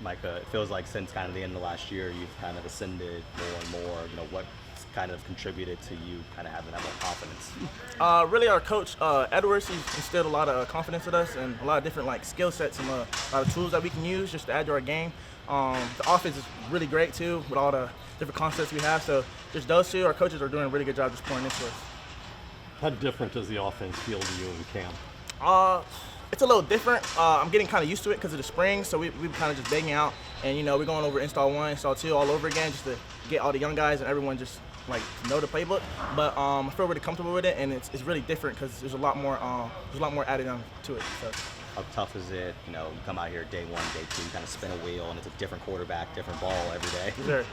Micah, it feels like since kind of the end of last year, you've kind of ascended more and more. What kind of contributed to you kind of having that more confidence? Really, our coach Edwards, he instilled a lot of confidence in us and a lot of different skill sets and a lot of tools that we can use just to add to our game. The offense is really great too with all the different concepts we have. So just those two, our coaches are doing a really good job just pouring into us. How different does the offense feel to you in camp? It's a little different. I'm getting kind of used to it because of the spring, so we've kind of just begging out, and we're going over install 1, install 2 all over again just to get all the young guys and everyone just know the playbook. But I feel really comfortable with it, and it's really different because there's a lot more added on to it. So. How tough is it? You come out here day 1, day 2, you kind of spin a wheel, and it's a different quarterback, different ball every day. Sure.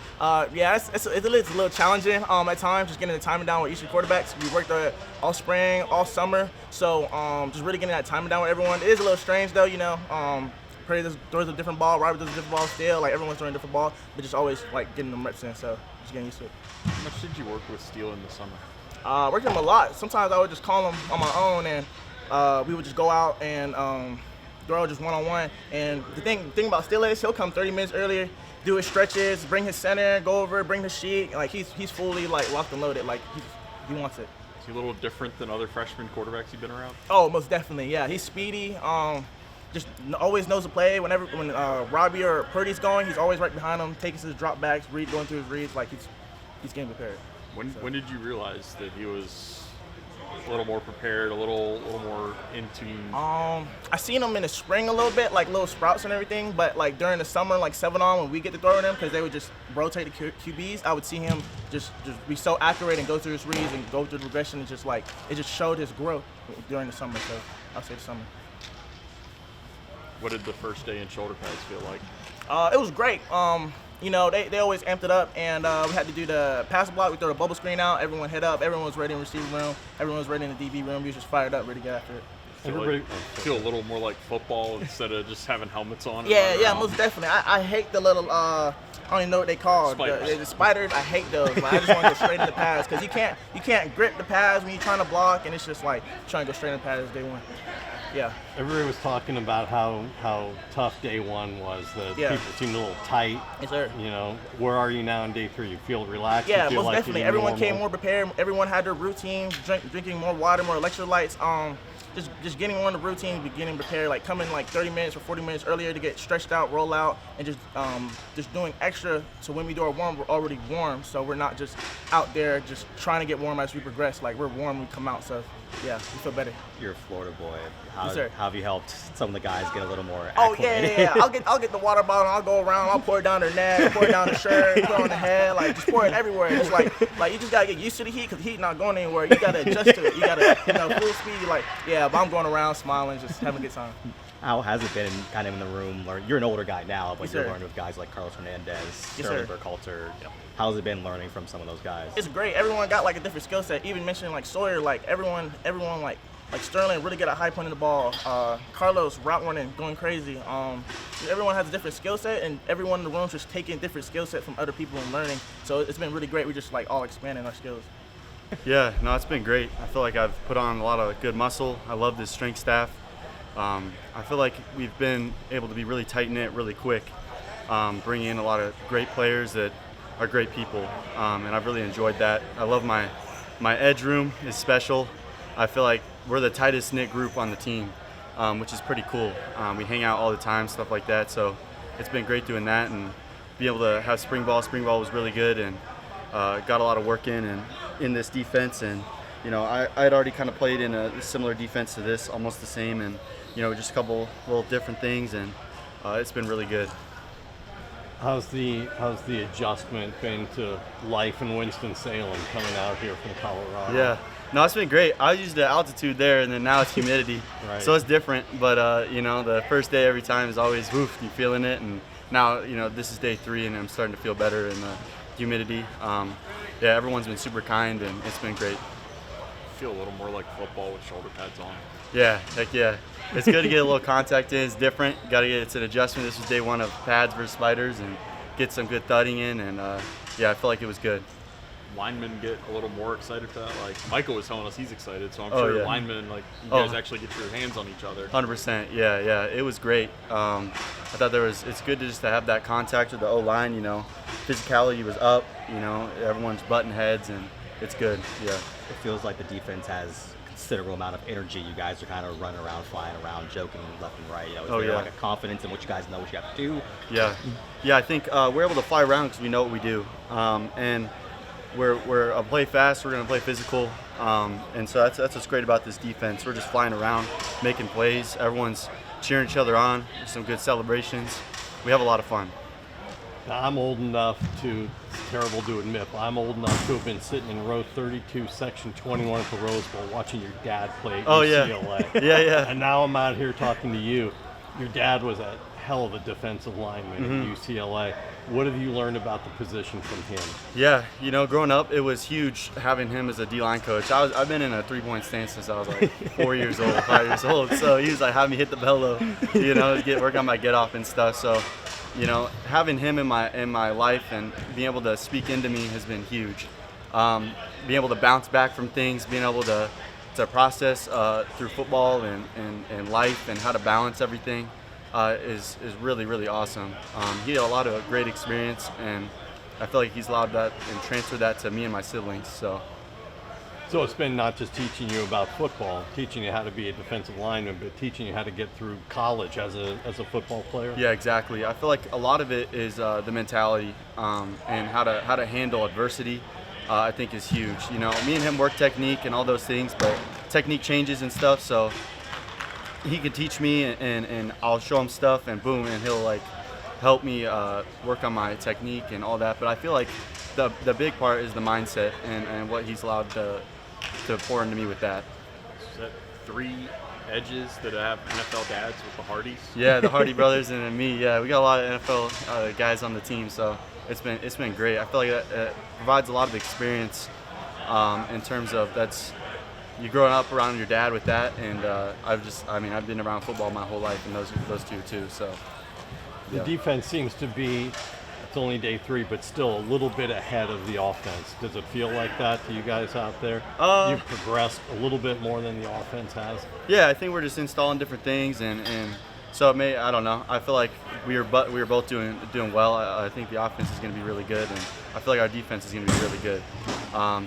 Yeah, it's a little challenging at times, just getting the timing down with each of the quarterbacks. We worked all spring, all summer, so just really getting that timing down with everyone. It is a little strange though, Perry throws a different ball, Robert does a different ball still, everyone's throwing a different ball, but just always getting them reps in, so just getting used to it. How much did you work with Steele in the summer? Worked with him a lot. Sometimes I would just call him on my own, and we would just go out and throw just one-on-one. And the thing about Steele is he'll come 30 minutes earlier, do his stretches, bring his center, go over, bring the sheet. He's fully locked and loaded. He wants it. Is he a little different than other freshman quarterbacks you've been around? Oh, most definitely. Yeah, he's speedy. Just always knows the play. When Robbie or Purdy's going, he's always right behind him, taking his drop backs, going through his reads. He's getting prepared. When did you realize that he was a little more prepared, a little more in tune? I seen him in the spring a little bit, little sprouts and everything, but during the summer, 7-on when we get to throw them, because they would just rotate the QBs, I would see him just be so accurate and go through his reads and go through the progression, and it just showed his growth during the summer. So I'll say the summer. What did the first day in shoulder pads feel like? It was great. They always amped it up, and we had to do the pass block. We throw the bubble screen out. Everyone hit up. Everyone was ready in the receiver room. Everyone was ready in the DB room. We was just fired up, ready to get after it. Feel a little more like football instead of just having helmets on. Yeah, most definitely. I hate the little I don't even know what they call the spiders. I hate those. I just want to go straight in the pads because you can't grip the pads when you're trying to block, and it's just trying to go straight in the pads day 1. Yeah. Everybody was talking about how tough day 1 was. People seemed a little tight. Yes, sir. Where are you now in day 3? You feel relaxed? Yeah, you feel most definitely. Everyone normal? came more prepared. Everyone had their routine, drinking more water, more electrolytes. Just getting on the routine, getting prepared, coming 30 minutes or 40 minutes earlier to get stretched out, roll out, and just doing extra so when we do our warm, we're already warm, so we're not just out there just trying to get warm as we progress. We're warm when we come out, so yeah, we feel better. You're a Florida boy. Yes, sir. How have you helped some of the guys get a little more acclimated? acclimated? Yeah. I'll get the water bottle, I'll go around, I'll pour it down their neck, pour it down their shirt, pour it on the head, just pour it everywhere. It's you just gotta get used to the heat because the heat not going anywhere. You gotta adjust to it. You gotta, full speed. But I'm going around smiling, just having a good time. How has it been kind of in the room? You're an older guy now, but Yes, you're sir. learning with guys like Carlos Hernandez, Yes, Sterling sir. Burkhalter. How's it been learning from some of those guys? It's great. Everyone got a different skill set. Even mentioning Sawyer, everyone Sterling really get a high point in the ball. Carlos route running, going crazy. Everyone has a different skill set, and everyone in the room just taking different skill set from other people and learning. So it's been really great. We're just all expanding our skills. Yeah, no, it's been great. I feel like I've put on a lot of good muscle. I love this strength staff. I feel like we've been able to be really tight-knit really quick, bringing in a lot of great players that are great people, and I've really enjoyed that. I love my edge room is special. I feel like we're the tightest knit group on the team, which is pretty cool. We hang out all the time, stuff like that, so it's been great doing that and be able to have spring ball. Spring ball was really good and got a lot of work in this defense, and I had already kind of played in a similar defense to this, almost the same, and just a couple little different things, and it's been really good. How's the adjustment been to life in Winston-Salem coming out here from Colorado? Yeah, no, it's been great. I used the altitude there, and then now it's humidity, Right. So it's different. But the first day every time is always woof, you feeling it, and now this is day 3, and I'm starting to feel better in the humidity. Yeah, everyone's been super kind, and it's been great. Feel a little more like football with shoulder pads on. Yeah, heck yeah. It's good to get a little contact in. It's different. It's an adjustment. This was day 1 of pads versus spiders, and get some good thudding in, and yeah, I feel like it was good. Linemen get a little more excited for that. Michael was telling us he's excited, so I'm Oh, sure yeah. linemen, you guys actually get your hands on each other. 100%. Yeah, it was great. I thought it's good to just to have that contact with the O-line. You know, physicality was up. You know, everyone's butting heads, and it's good. Yeah. It feels like the defense has a considerable amount of energy. You guys are kind of running around, flying around, joking left and right. You know, is there like a confidence in what you guys know what you have to do? Yeah. I think we're able to fly around because we know what we do, and we're a play fast. We're going to play physical, and so that's what's great about this defense. We're just flying around, making plays. Everyone's cheering each other on. There's some good celebrations. We have a lot of fun. Now, I'm old enough to, it's terrible to admit, but I'm old enough to have been sitting in row 32, section 21 at the Rose Bowl watching your dad play at UCLA. Yeah. And now I'm out here talking to you. Your dad was a hell of a defensive lineman at UCLA. What have you learned about the position from him? Yeah, you know, growing up, it was huge having him as a D-line coach. I've been in a three-point stance since I was like 5 years old. So he was like having me hit the bellow, you know, work on my get-off and stuff. So, you know, having him in my life and being able to speak into me has been huge. Being able to bounce back from things, being able to process through football and life and how to balance everything is really, really awesome. He had a lot of great experience, and I feel like he's allowed that and transferred that to me and my siblings. So it's been not just teaching you about football, teaching you how to be a defensive lineman, but teaching you how to get through college as a football player. Yeah, exactly. I feel like a lot of it is the mentality and how to handle adversity. I think is huge. You know, me and him work technique and all those things, but technique changes and stuff. So he can teach me, and I'll show him stuff, and boom, and he'll like help me work on my technique and all that. But I feel like the big part is the mindset and what he's allowed to pour into me with that. Is that 3 edges that have NFL dads with the Hardys? Yeah, the Hardy brothers and me. Yeah, we got a lot of NFL guys on the team, so it's been great. I feel like that provides a lot of experience in terms of you growing up around your dad with that, and I've been around football my whole life, and those two too. So the defense seems to be, it's only day 3, but still a little bit ahead of the offense. Does it feel like that to you guys out there? You've progressed a little bit more than the offense has? Yeah, I think we're just installing different things, and so I don't know. I feel like we were both doing well. I think the offense is going to be really good, and I feel like our defense is going to be really good.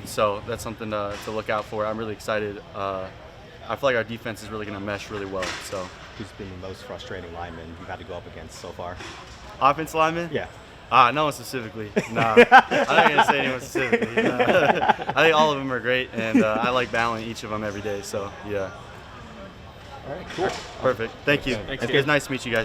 So that's something to look out for. I'm really excited. I feel like our defense is really going to mesh really well. So, who's been the most frustrating lineman you've had to go up against so far? Offense lineman? Yeah. No one specifically. Nah, I'm not going to say anyone specifically. Nah. I think all of them are great, and I like battling each of them every day. So, yeah. All right, cool. Perfect. Thank you. Thanks, It was nice to meet you guys.